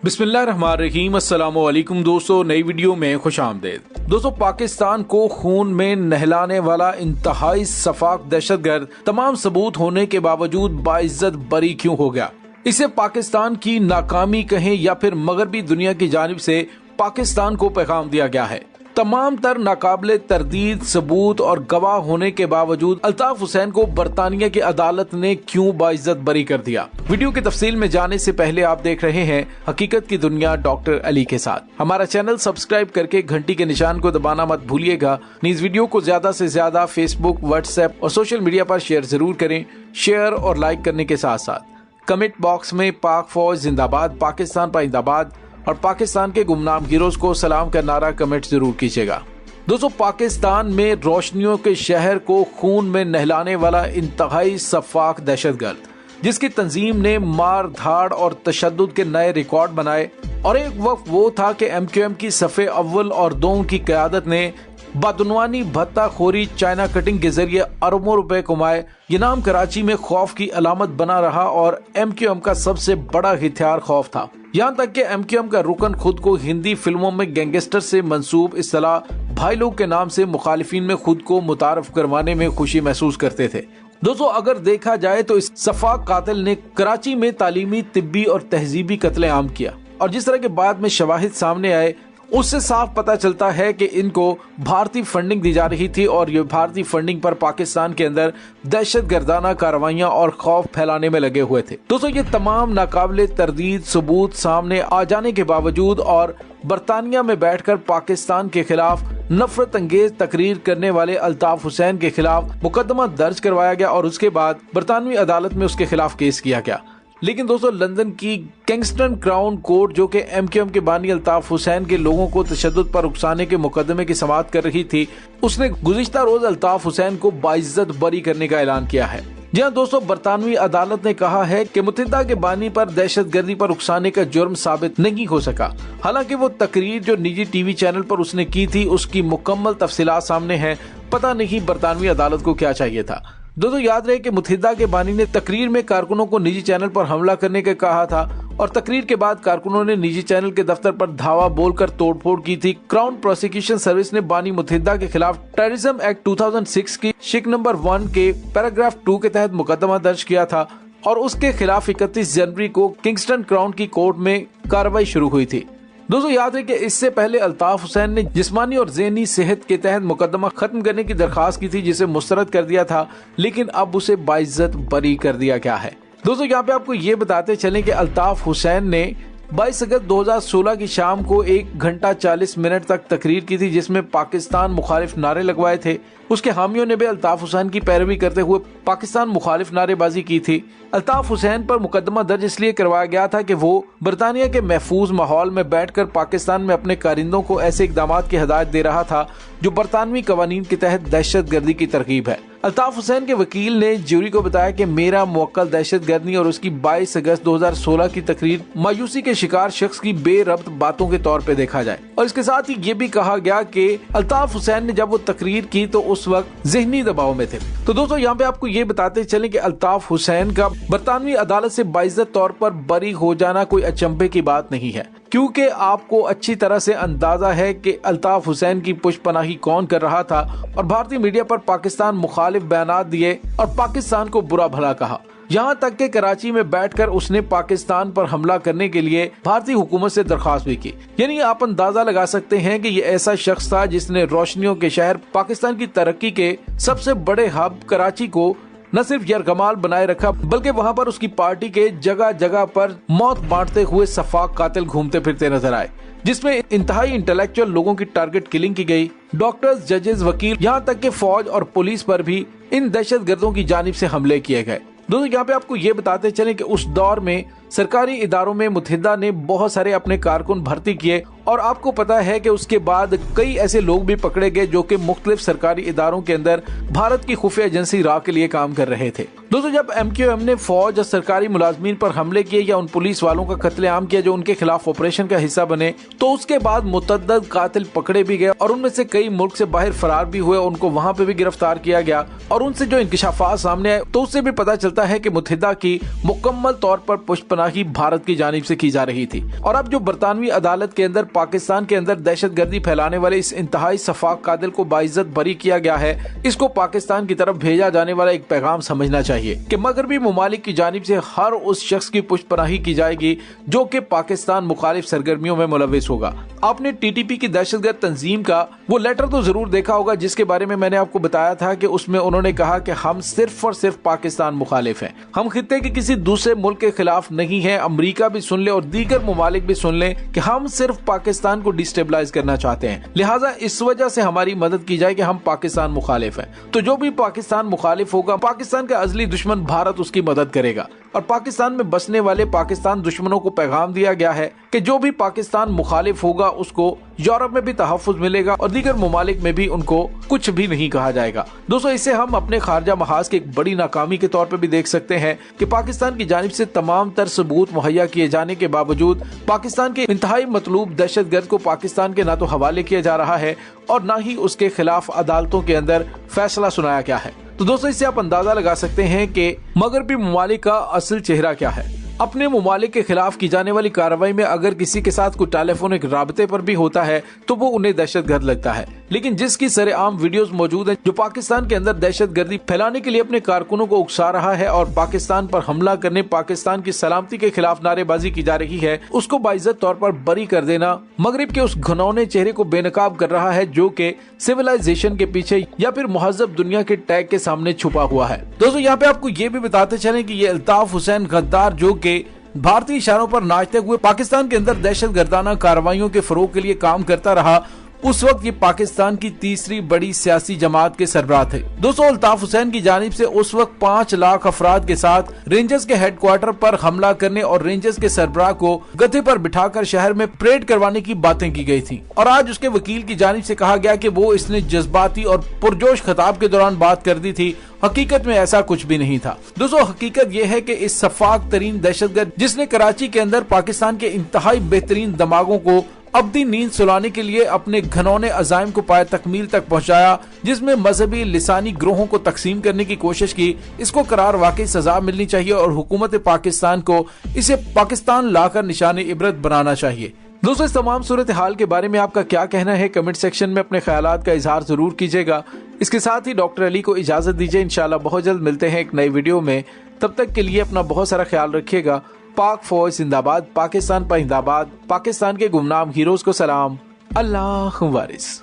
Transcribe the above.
बिस्मिल्लाहिर्रहमानिर्रहीम। अस्सलामुअलैकुम दोस्तों, नई वीडियो में खुशामदीद। दोस्तों, पाकिस्तान को खून में नहलाने वाला इंतहाई सफाक दहशतगर्द तमाम सबूत होने के बावजूद बाइज्जत बरी क्यों हो गया? इसे पाकिस्तान की नाकामी कहें या फिर मगरबी दुनिया की जानिब से पाकिस्तान को पैगाम दिया गया है। तमाम तर नाकाबिले तरदीद सबूत और गवाह होने के बावजूद अल्ताफ हुसैन को बरतानिया की अदालत ने क्यों बाइज्जत बरी कर दिया? वीडियो की तफसील में जाने से पहले आप देख रहे हैं हकीकत की दुनिया डॉक्टर अली के साथ। हमारा चैनल सब्सक्राइब करके घंटी के निशान को दबाना मत भूलिएगा। इस वीडियो को ज्यादा से ज्यादा फेसबुक, व्हाट्सएप और सोशल मीडिया पर शेयर जरूर करें। शेयर और लाइक करने के साथ साथ कमेंट बॉक्स में पाक फौज जिंदाबाद, पाकिस्तान पाइंदाबाद और पाकिस्तान के गुमनाम हीरोज को सलाम का नारा कमेंट जरूर कीजिएगा। दोस्तों, पाकिस्तान में रोशनियों के शहर को खून में नहलाने वाला इंतहाई सफाक दहशतगर्द, जिसकी तंजीम ने मार धाड़ और तशद्दुद के नए रिकॉर्ड बनाए और एक वक्त वो था कि MQM की सफ़े अव्वल और दो की क़यादत ने बदनवानी, भत्ता खोरी, चाइना कटिंग के जरिए अरबों रुपए कमाए। ये नाम कराची में खौफ की अलामत बना रहा और MQM का सबसे बड़ा हथियार खौफ था। यहाँ तक कि MQM का रुकन खुद को हिंदी फिल्मों में गैंगस्टर से मंसूब इस्तिलाह भाई लोग के नाम से मुखालिफिन में खुद को मुतारफ करवाने में खुशी महसूस करते थे। दोस्तों, अगर देखा जाए तो इस सफाक कातिल ने कराची में तालीमी, तिब्बी और तहजीबी कत्लेआम किया और जिस तरह के बाद में शवाहिद सामने आए उससे साफ पता चलता है कि इनको भारतीय फंडिंग दी जा रही थी और ये भारतीय फंडिंग पर पाकिस्तान के अंदर दहशत गर्दाना कार्रवाइयां और खौफ फैलाने में लगे हुए थे। दोस्तों, ये तमाम नाकाबिले तरदीद सबूत सामने आ जाने के बावजूद और बरतानिया में बैठकर पाकिस्तान के खिलाफ नफरत अंगेज तकरीर करने वाले अल्ताफ हुसैन के खिलाफ मुकदमा दर्ज करवाया गया और उसके बाद बरतानवी अदालत में उसके खिलाफ केस किया गया। लेकिन दोस्तों, लंदन की किंगस्टन क्राउन कोर्ट, जो कि MQM के बानी अल्ताफ हुसैन के लोगों को तशद्दुद पर उकसाने के मुकदमे की समाअत कर रही थी, उसने गुज़िश्ता रोज अल्ताफ हुसैन को बाइज्जत बरी करने का ऐलान किया है। जी हाँ दोस्तों, बरतानवी अदालत ने कहा है कि मुत्तहिदा के बानी पर दहशतगर्दी पर उकसाने का जुर्म साबित नहीं हो सका। हालांकि वो तकरीर जो निजी TV चैनल पर उसने की थी उसकी मुकम्मल तफसीलात सामने है। पता नहीं बरतानवी अदालत को क्या चाहिए था। दोस्तों, याद रहे कि मुत्तहिदा के बानी ने तकरीर में कारकुनों को निजी चैनल पर हमला करने का कहा था और तकरीर के बाद कारकुनों ने निजी चैनल के दफ्तर पर धावा बोलकर तोड़फोड़ की थी। क्राउन प्रोसिक्यूशन सर्विस ने बानी मुत्तहिदा के खिलाफ टेररिज्म एक्ट 2006 की शिक नंबर 1 के पैराग्राफ 2 के तहत मुकदमा दर्ज किया था और उसके खिलाफ 31 जनवरी को किंगस्टन क्राउन की कोर्ट में कार्रवाई शुरू हुई थी। दोस्तों, याद है कि इससे पहले अल्ताफ हुसैन ने जिस्मानी और ज़हनी सेहत के तहत मुकदमा खत्म करने की दरखास्त की थी, जिसे मुस्तरद कर दिया था, लेकिन अब उसे बाइज्जत बरी कर दिया गया है। दोस्तों, यहाँ पे आपको ये बताते चलें कि अल्ताफ हुसैन ने 22 अगस्त 2016 की शाम को 1 घंटा 40 मिनट तक तकरीर की थी, जिसमें पाकिस्तान मुखालिफ नारे लगवाए थे। उसके हामियों ने भी अल्ताफ हुसैन की पैरवी करते हुए पाकिस्तान मुखालिफ नारेबाजी की थी। अल्ताफ हुसैन पर मुकदमा दर्ज इसलिए करवाया गया था कि वो बरतानिया के महफूज माहौल में बैठकर पाकिस्तान में अपने कारिंदों को ऐसे इकदाम की हिदायत दे रहा था जो बरतानवी कवानीन के तहत दहशत गर्दी की तरकीब है। अल्ताफ हुसैन के वकील ने ज्यूरी को बताया कि मेरा मुवक्किल दहशत गर्दी और उसकी 22 अगस्त 2016 की तकरीर मायूसी के शिकार शख्स की बेरब्त बातों के तौर पे देखा जाए। और इसके साथ ही ये भी कहा गया कि अल्ताफ हुसैन ने जब वो तकरीर की तो उस वक्त जहनी दबाव में थे। तो दोस्तों, यहाँ पे आपको ये बताते चलें कि अल्ताफ हुसैन का बरतानवी अदालत से बाइज्जत तौर पर बरी हो जाना कोई अचंभे की बात नहीं है, क्योंकि आपको अच्छी तरह से अंदाजा है कि अल्ताफ हुसैन की पुष्पनाही कौन कर रहा था और भारतीय मीडिया पर पाकिस्तान मुखालिफ बयानात दिए और पाकिस्तान को बुरा भला कहा। यहाँ तक कि कराची में बैठकर उसने पाकिस्तान पर हमला करने के लिए भारतीय हुकूमत से दरखास्त भी की। यानी आप अंदाजा लगा सकते हैं कि ये ऐसा शख्स था जिसने रोशनियों के शहर पाकिस्तान की तरक्की के सबसे बड़े हब कराची को न सिर्फ यरगमाल बनाए रखा, बल्कि वहाँ पर उसकी पार्टी के जगह जगह पर मौत बांटते हुए सफाक कातिल घूमते फिरते नजर आए, जिसमें इंतहाई इंटेलेक्चुअल लोगों की टारगेट किलिंग की गई। डॉक्टर्स, जजेस, वकील, यहाँ तक कि फौज और पुलिस पर भी इन दहशत गर्दों की जानिब से हमले किए गए। दोस्तों, यहाँ पे आपको ये बताते चलें कि उस दौर में सरकारी इदारों में मुत्तहिदा ने बहुत सारे अपने कारकुन भर्ती किए और आपको पता है कि उसके बाद कई ऐसे लोग भी पकड़े गए जो कि मुख्तलिफ सरकारी इदारों के अंदर भारत की खुफिया एजेंसी रा के लिए काम कर रहे थे। दोस्तों, जब MQM ने फौज और सरकारी मुलाजमीन पर हमले किए या उन पुलिस वालों का कत्लेआम किया जो उनके खिलाफ ऑपरेशन का हिस्सा बने, तो उसके बाद मुतअद्दिद कातिल पकड़े भी गए और उनमें से कई मुल्क से बाहर फरार भी हुए, उनको वहां पे भी गिरफ्तार किया गया और उनसे जो इंकशाफात सामने आए तो उससे भी पता चलता है कि मुत्तहिदा की मुकम्मल तौर पर पुष्पनाही भारत की जानिब से की जा रही थी। और अब जो बरतानवी अदालत के अंदर पाकिस्तान के अंदर दहशतगर्दी फैलाने वाले इस इंतहाई सफाक कातिल को बाइज्जत बरी किया गया है, इसको पाकिस्तान की तरफ भेजा जाने वाला एक पैगाम समझना चाहिए कि मगरबी ममालिक की जानिब से हर उस शख्स की पुष्पनाही की जाएगी जो कि पाकिस्तान मुखालिफ सरगर्मियों में मुलविस होगा। आपने TTP की दहशतगर्द तंजीम का वो लेटर तो जरूर देखा होगा जिसके बारे में मैंने आपको बताया था कि उसमें उन्होंने कहा कि हम सिर्फ और सिर्फ पाकिस्तान मुखालिफ हैं, हम खित्ते के किसी दूसरे मुल्क के खिलाफ नहीं हैं। अमेरिका भी सुन ले और दीगर ममालिक भी सुन ले कि हम सिर्फ पाकिस्तान को डिस्टेबलाइज करना चाहते हैं, लिहाजा इस वजह से हमारी मदद की जाए कि हम पाकिस्तान मुखालिफ हैं। तो जो भी पाकिस्तान मुखालिफ होगा, पाकिस्तान का अजली दुश्मन भारत उसकी मदद करेगा। और पाकिस्तान में बसने वाले पाकिस्तान दुश्मनों को पैगाम दिया गया है कि जो भी पाकिस्तान मुखालिफ होगा उसको यूरोप में भी तहफ़्फ़ुज़ मिलेगा और दीगर ममालिक में भी उनको कुछ भी नहीं कहा जाएगा। दोस्तों, इसे हम अपने खारजा महाज की एक बड़ी नाकामी के तौर पर भी देख सकते हैं कि पाकिस्तान की जानिब से तमाम तर सबूत मुहैया किए जाने के बावजूद पाकिस्तान के इंतहाई मतलूब दहशतगर्द को पाकिस्तान के ना तो हवाले किया जा रहा है और ना ही उसके खिलाफ अदालतों के अंदर फैसला सुनाया गया है। तो दोस्तों, इससे आप अंदाजा लगा सकते हैं कि मगरबी ममालिक का असल चेहरा क्या है। अपने ममालिक के खिलाफ की जाने वाली कार्रवाई में अगर किसी के साथ कोई टेलीफोनिक राबते पर भी होता है तो वो उन्हें दहशतगर्द लगता है, लेकिन जिसकी सरेआम वीडियोस मौजूद हैं जो पाकिस्तान के अंदर दहशतगर्दी फैलाने के लिए अपने कारकुनों को उकसा रहा है और पाकिस्तान पर हमला करने, पाकिस्तान की सलामती के खिलाफ नारेबाजी की जा रही है, उसको बाइज्जत तौर पर बरी कर देना मगरिब के उस घनौने चेहरे को बेनकाब कर रहा है जो कि सिविलाइजेशन के पीछे या फिर महज़ब दुनिया के टैग के सामने छुपा हुआ है। दोस्तों, यहाँ पे आपको ये भी बताते चले कि ये अल्ताफ हुसैन गद्दार जो कि भारतीय इशारों पर नाचते हुए पाकिस्तान के अंदर दहशतगर्दाना कार्रवाइयों के फरोग के लिए काम करता रहा, उस वक्त ये पाकिस्तान की तीसरी बड़ी सियासी जमात के सरबराह थे। दोस्तों, अल्ताफ हुसैन की जानिब से उस वक्त 5 लाख अफराद के साथ रेंजर्स के हेडक्वार्टर पर हमला करने और रेंजर्स के सरबराह को गधे पर बिठाकर शहर में परेड करवाने की बातें की गई थी और आज उसके वकील की जानिब से कहा गया कि वो इसने जज्बाती और पुरजोश खिताब के दौरान बात कर दी थी। हकीकत में ऐसा कुछ भी नहीं था। दोस्तों, हकीकत यह है कि इस सफाक तरीन दहशतगर्द जिसने कराची के अंदर पाकिस्तान के इंतहाई बेहतरीन दिमागों को अब्दी नींद सुलाने के लिए अपने घनौने अजाइम को पाए तकमील तक पहुंचाया, जिसमें मजहबी लिसानी ग्रोहों को तकसीम करने की कोशिश की, इसको करार वाकई सजा मिलनी चाहिए और हुकूमत पाकिस्तान को इसे पाकिस्तान लाकर निशाने इबरत बनाना चाहिए। दोस्तों, इस तमाम सूरत हाल के बारे में आपका क्या कहना है, कमेंट सेक्शन में अपने ख्यालात का इजहार जरूर कीजिएगा। इसके साथ ही डॉक्टर अली को इजाजत दीजिए। इंशाल्लाह बहुत जल्द मिलते हैं एक नई वीडियो में। तब तक के लिए अपना बहुत सारा ख्याल रखिएगा। पाक फौज जिंदाबाद, पाकिस्तान पर जिंदाबाद, पाकिस्तान के गुमनाम हीरोज को सलाम, अल्लाह वारिस।